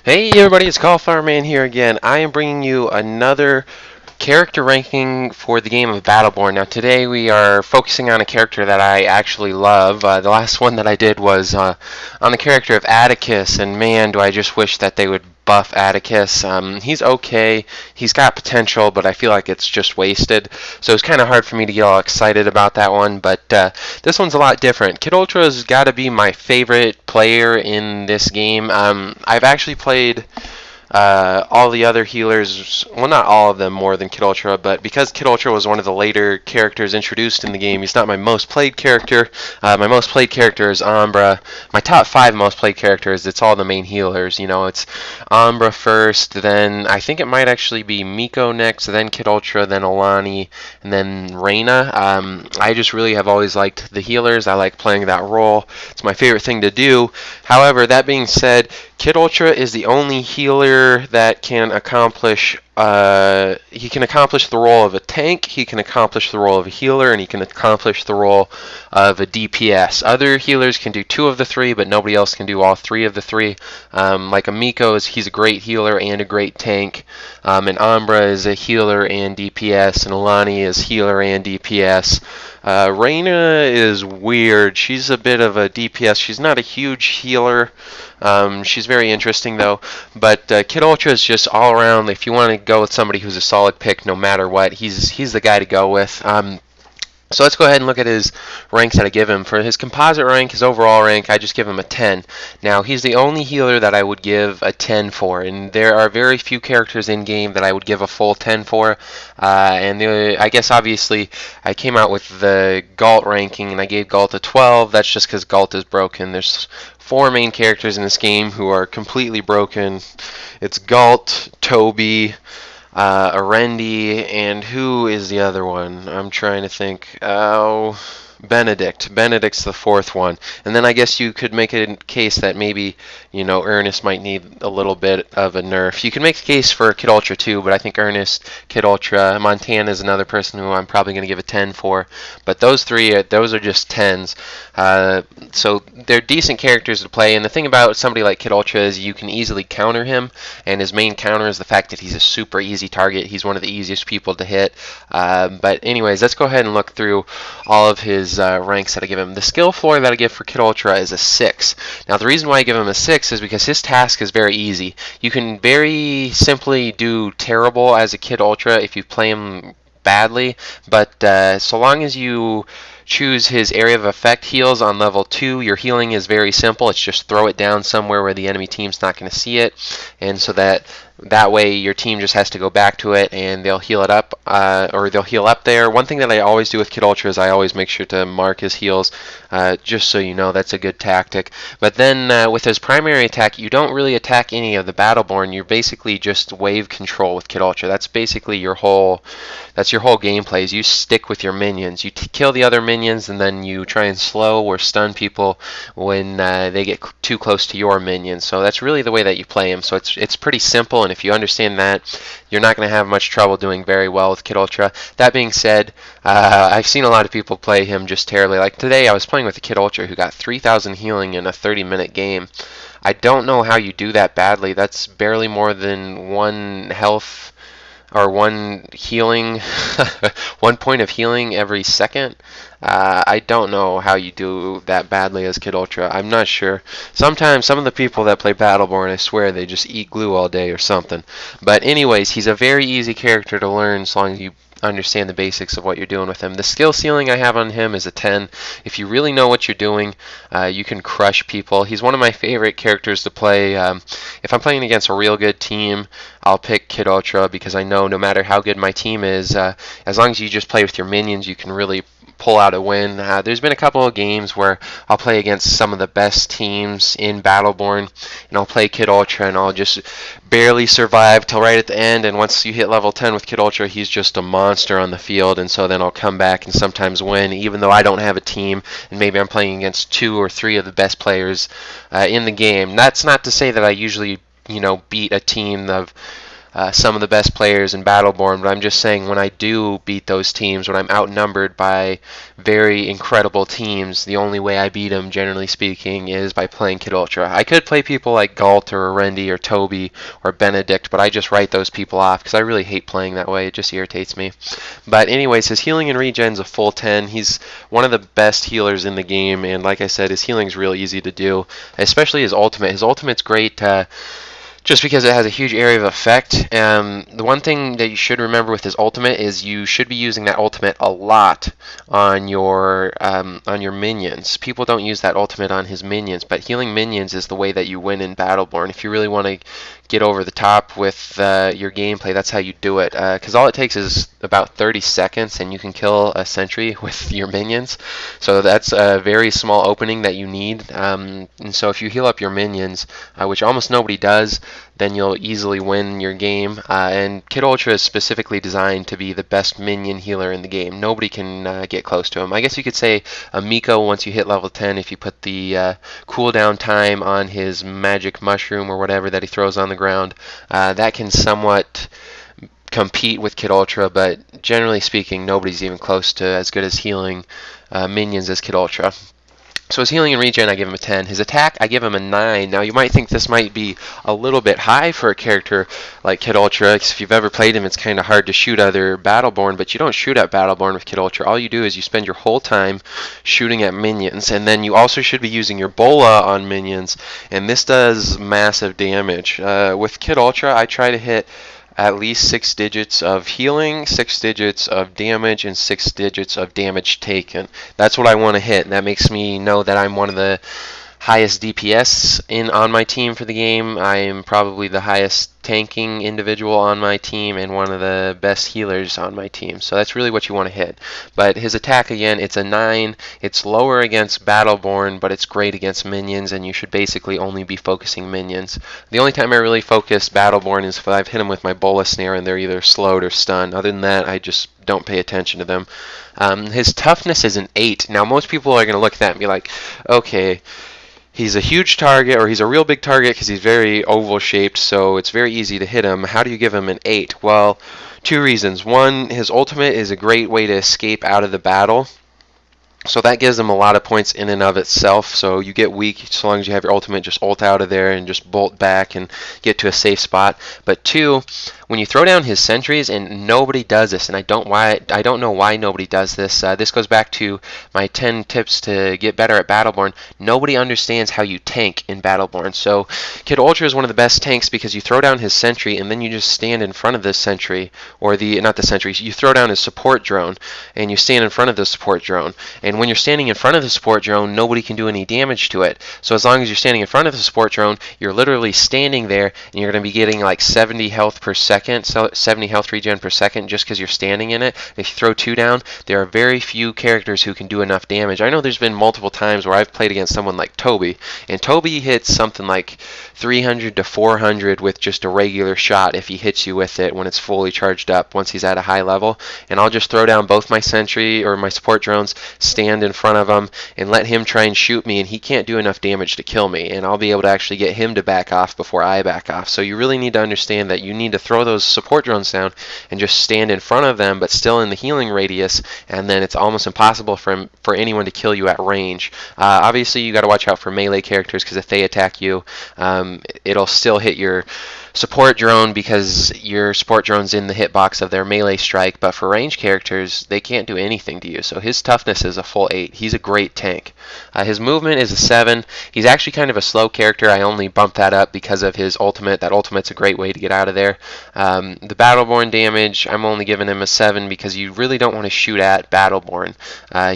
Hey everybody, it's Cauliflower Man here again. I am bringing you another character ranking for the game of Battleborn. Now today we are focusing on a character that I actually love. The last one that I did was on the character of Atticus, and man, do I just wish that they would buff Atticus. He's okay, he's got potential, but I feel like it's just wasted. So it's kind of hard for me to get all excited about that one, but this one's a lot different. Kid Ultra's got to be my favorite player in this game. I've actually played all the other healers, well, not all of them more than Kid Ultra, but because Kid Ultra was one of the later characters introduced in the game, he's not my most played character. My most played character is Umbra. My top 5 most played characters, it's all the main healers. You know, it's Umbra first, then I think it might actually be Miko next, then Kid Ultra, then Alani, and then Reyna. I just really have always liked the healers. I like playing that role. It's my favorite thing to do. However, that being said, Kid Ultra is the only healer that can accomplish he can accomplish the role of a tank, he can accomplish the role of a healer, and he can accomplish the role of a DPS. Other healers can do 2 of the 3, but nobody else can do all 3 of the 3. Like Amiko, he's a great healer and a great tank, and Umbra is a healer and DPS, and Alani is healer and DPS. Reyna is weird. She's a bit of a DPS. She's not a huge healer. She's very interesting though. But Kid Ultra is just all around. If you want to go with somebody who's a solid pick, no matter what, he's the guy to go with. So let's go ahead and look at his ranks that I give him. For his composite rank, his overall rank, I just give him a 10. Now, he's the only healer that I would give a 10 for, and there are very few characters in-game that I would give a full 10 for. I guess, obviously, I came out with the Galt ranking, and I gave Galt a 12. That's just because Galt is broken. There's 4 main characters in this game who are completely broken. It's Galt, Toby, Arendi, and who is the other one? I'm trying to think. Oh, Benedict. Benedict's the 4th one. And then I guess you could make a case that maybe, Ernest might need a little bit of a nerf. You can make a case for Kid Ultra too, but I think Ernest, Kid Ultra, Montana is another person who I'm probably going to give a 10 for. But those 3, those are just 10s. So they're decent characters to play, and the thing about somebody like Kid Ultra is you can easily counter him, and his main counter is the fact that he's a super easy target. He's one of the easiest people to hit. But anyways, let's go ahead and look through all of his ranks that I give him. The skill floor that I give for Kid Ultra is a 6. Now the reason why I give him a 6 is because his task is very easy. You can very simply do terrible as a Kid Ultra if you play him badly, but so long as you choose his area of effect heals on level 2, your healing is very simple. It's just throw it down somewhere where the enemy team's not going to see it, and so that way your team just has to go back to it and they'll heal it up, or they'll heal up there. One thing that I always do with Kid Ultra is I always make sure to mark his heals, just so you know that's a good tactic. But then with his primary attack, you don't really attack any of the Battleborn. You're basically just wave control with Kid Ultra. That's basically your whole gameplay. Is you stick with your minions. You kill the other minions and then you try and slow or stun people when they get too close to your minions. So that's really the way that you play him. So it's pretty simple, and if you understand that, you're not going to have much trouble doing very well with Kid Ultra. That being said, I've seen a lot of people play him just terribly. Like today, I was playing with a Kid Ultra who got 3,000 healing in a 30-minute game. I don't know how you do that badly. That's barely more than 1 health or 1 healing, 1 point of healing every second. I don't know how you do that badly as Kid Ultra. I'm not sure. Sometimes some of the people that play Battleborn, I swear they just eat glue all day or something. But anyways, he's a very easy character to learn as long as you understand the basics of what you're doing with him. The skill ceiling I have on him is a 10. If you really know what you're doing, you can crush people. He's one of my favorite characters to play. If I'm playing against a real good team, I'll pick Kid Ultra because I know no matter how good my team is, as long as you just play with your minions, you can really pull out a win. There's been a couple of games where I'll play against some of the best teams in Battleborn, and I'll play Kid Ultra, and I'll just barely survive till right at the end, and once you hit level 10 with Kid Ultra, he's just a monster on the field, and so then I'll come back and sometimes win, even though I don't have a team, and maybe I'm playing against 2 or 3 of the best players in the game. That's not to say that I usually, beat a team of some of the best players in Battleborn, but I'm just saying when I do beat those teams, when I'm outnumbered by very incredible teams, the only way I beat them, generally speaking, is by playing Kid Ultra. I could play people like Galt or Arendi or Toby or Benedict, but I just write those people off because I really hate playing that way. It just irritates me. But anyways, his healing and regen's a full 10. He's one of the best healers in the game, and like I said, his healing's real easy to do, especially his ultimate. His ultimate's great just because it has a huge area of effect. The one thing that you should remember with his ultimate is you should be using that ultimate a lot on your minions. People don't use that ultimate on his minions, but healing minions is the way that you win in Battleborn. If you really want to get over the top with your gameplay, that's how you do it. Because all it takes is about 30 seconds, and you can kill a sentry with your minions. So that's a very small opening that you need. And so if you heal up your minions, which almost nobody does, then you'll easily win your game. And Kid Ultra is specifically designed to be the best minion healer in the game. Nobody can get close to him. I guess you could say Miko, once you hit level 10, if you put the cooldown time on his magic mushroom or whatever that he throws on the ground, that can somewhat compete with Kid Ultra, but generally speaking, nobody's even close to as good as healing minions as Kid Ultra. So his healing and regen, I give him a 10. His attack, I give him a 9. Now, you might think this might be a little bit high for a character like Kid Ultra, because if you've ever played him, it's kind of hard to shoot other Battleborn, but you don't shoot at Battleborn with Kid Ultra. All you do is you spend your whole time shooting at minions, and then you also should be using your bola on minions, and this does massive damage. With Kid Ultra, I try to hit at least 6 digits of healing, 6 digits of damage, and 6 digits of damage taken. That's what I want to hit. That makes me know that I'm one of the highest DPS on my team for the game. I am probably the highest tanking individual on my team and one of the best healers on my team. So that's really what you want to hit. But his attack, again, it's a 9. It's lower against Battleborn, but it's great against minions, and you should basically only be focusing minions. The only time I really focus Battleborn is if I've hit them with my bola snare and they're either slowed or stunned. Other than that, I just don't pay attention to them. His toughness is an 8. Now, most people are going to look at that and be like, okay, he's a huge target, or he's a real big target because he's very oval shaped, so it's very easy to hit him. How do you give him an 8? Well, 2 reasons. One, his ultimate is a great way to escape out of the battle. So that gives them a lot of points in and of itself. So you get weak so long as you have your ultimate, just ult out of there and just bolt back and get to a safe spot. But 2, when you throw down his sentries, and nobody does this, and I don't know why nobody does this. This goes back to my 10 tips to get better at Battleborn. Nobody understands how you tank in Battleborn. So Kid Ultra is one of the best tanks because you throw down his sentry and then you just stand in front of this sentry, or not the sentry. You throw down his support drone and you stand in front of the support drone. And when you're standing in front of the support drone, nobody can do any damage to it. So as long as you're standing in front of the support drone, you're literally standing there, and you're going to be getting like 70 health per second, so 70 health regen per second just because you're standing in it. If you throw 2 down, there are very few characters who can do enough damage. I know there's been multiple times where I've played against someone like Toby, and Toby hits something like 300 to 400 with just a regular shot if he hits you with it when it's fully charged up once he's at a high level. And I'll just throw down both my sentry or my support drones, stand in front of him, and let him try and shoot me, and he can't do enough damage to kill me, and I'll be able to actually get him to back off before I back off. So you really need to understand that you need to throw those support drones down and just stand in front of them, but still in the healing radius, and then it's almost impossible for anyone to kill you at range. Obviously, you got to watch out for melee characters, because if they attack you, it'll still hit your support drone because your support drone's in the hitbox of their melee strike, but for range characters, they can't do anything to you. So his toughness is a full 8. He's a great tank. His movement is a 7. He's actually kind of a slow character. I only bumped that up because of his ultimate. That ultimate's a great way to get out of there. The Battleborn damage, I'm only giving him a 7 because you really don't want to shoot at Battleborn.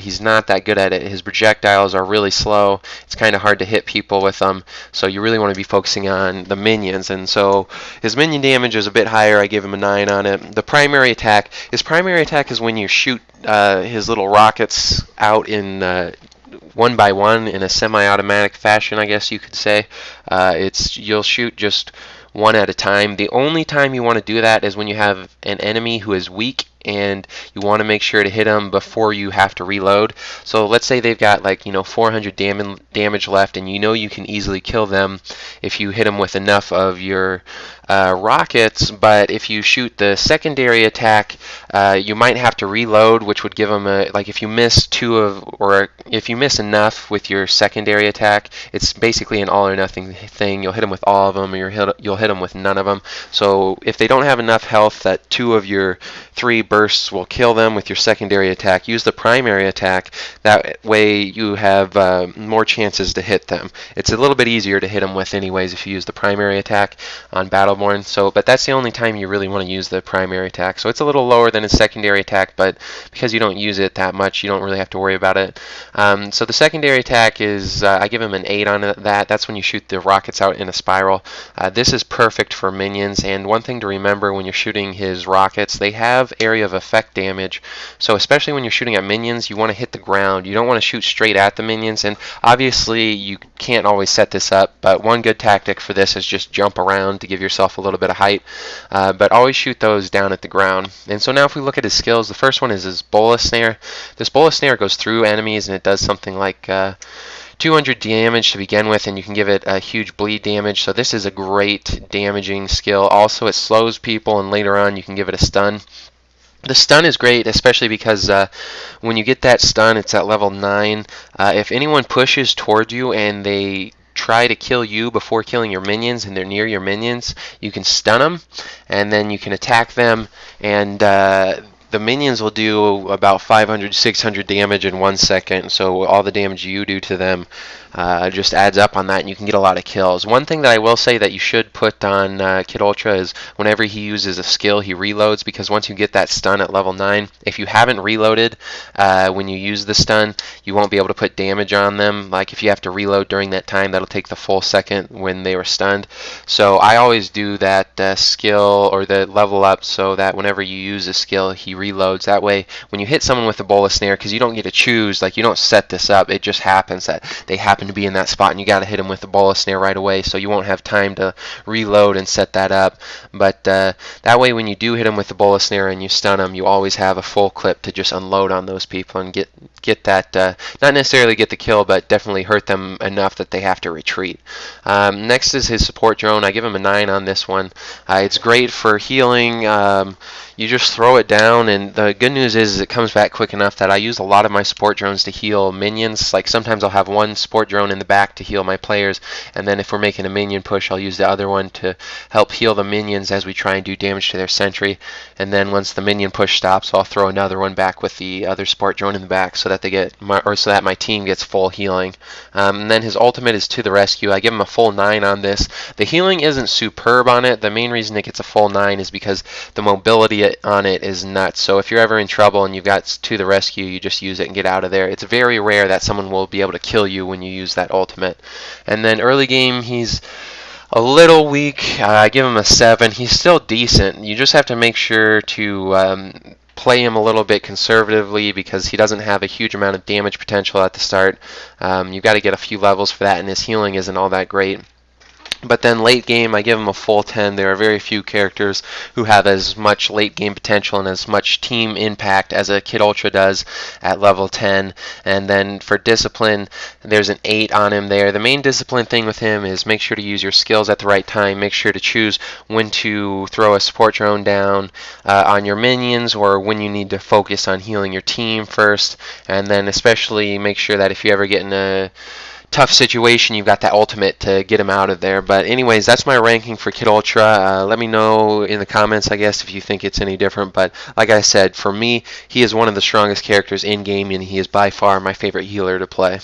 He's not that good at it. His projectiles are really slow. It's kind of hard to hit people with them, so you really want to be focusing on the minions. And so his minion damage is a bit higher. I give him a 9 on it. His primary attack is when you shoot his little rockets out in one by one in a semi-automatic fashion, I guess you could say. You'll shoot just one at a time. The only time you want to do that is when you have an enemy who is weak and you want to make sure to hit them before you have to reload. So let's say they've got like 400 damage left, and you can easily kill them if you hit them with enough of your rockets. But if you shoot the secondary attack, you might have to reload, which would give them like if you miss or if you miss enough with your secondary attack, it's basically an all or nothing thing. You'll hit them with all of them, or you'll hit them with none of them. So if they don't have enough health that 2 of your 3 bursts will kill them with your secondary attack, use the primary attack. That way you have more chances to hit them. It's a little bit easier to hit them with anyways if you use the primary attack on Battleborn. But that's the only time you really want to use the primary attack. So it's a little lower than a secondary attack, but because you don't use it that much, you don't really have to worry about it. So the secondary attack is, I give him an 8 on that. That's when you shoot the rockets out in a spiral. This is perfect for minions, and one thing to remember when you're shooting his rockets, they have area of effect damage. So especially when you're shooting at minions, you want to hit the ground. You don't want to shoot straight at the minions, and obviously you can't always set this up, but one good tactic for this is just jump around to give yourself a little bit of height, but always shoot those down at the ground. And so now if we look at his skills, the first one is his bola snare. This bola snare goes through enemies, and it does something like 200 damage to begin with, and you can give it a huge bleed damage. So this is a great damaging skill. Also, it slows people, and later on you can give it a stun. The stun is great, especially because when you get that stun, it's at level 9. If anyone pushes towards you and they try to kill you before killing your minions, and they're near your minions, you can stun them, and then you can attack them, and the minions will do about 500, 600 damage in 1 second, so all the damage you do to them just adds up on that, and you can get a lot of kills. One thing that I will say that you should put on Kid Ultra is whenever he uses a skill, he reloads, because once you get that stun at level 9, if you haven't reloaded when you use the stun, you won't be able to put damage on them. Like if you have to reload during that time, that'll take the full second when they were stunned. So I always do that skill or the level up so that whenever you use a skill, he reloads. That way, when you hit someone with a bola snare, because you don't get to choose, like you don't set this up, it just happens that they happen to be in that spot, and you got to hit them with the bola snare right away, so you won't have time to reload and set that up. But that way, when you do hit them with the bola snare and you stun them, you always have a full clip to just unload on those people and get that, not necessarily get the kill, but definitely hurt them enough that they have to retreat. Next is his support drone. I give him a 9 on this one. It's great for healing. You just throw it down, and the good news is it comes back quick enough that I use a lot of my support drones to heal minions. Like sometimes I'll have one support drone in the back to heal my players, and then if we're making a minion push, I'll use the other one to help heal the minions as we try and do damage to their sentry. And then once the minion push stops, I'll throw another one back with the other support drone in the back so that so that my team gets full healing. And then his ultimate is to the rescue. I give him a full 9 on this. The healing isn't superb on it. The main reason it gets a full 9 is because the mobility on it is nuts. So if you're ever in trouble and you've got to the rescue, you just use it and get out of there. It's very rare that someone will be able to kill you when you use that ultimate. And then early game, he's a little weak. I give him a 7. He's still decent. You just have to make sure to play him a little bit conservatively because he doesn't have a huge amount of damage potential at the start. You've got to get a few levels for that, and his healing isn't all that great. But then late game, I give him a full 10. There are very few characters who have as much late game potential and as much team impact as a Kid Ultra does at level 10. And then for discipline, there's an 8 on him there. The main discipline thing with him is make sure to use your skills at the right time. Make sure to choose when to throw a support drone down on your minions, or when you need to focus on healing your team first. And then especially make sure that if you ever get in a tough situation, you've got that ultimate to get him out of there. But anyways, that's my ranking for Kid Ultra. Let me know in the comments, I guess, if you think it's any different. But like I said, for me, he is one of the strongest characters in game, and he is by far my favorite healer to play.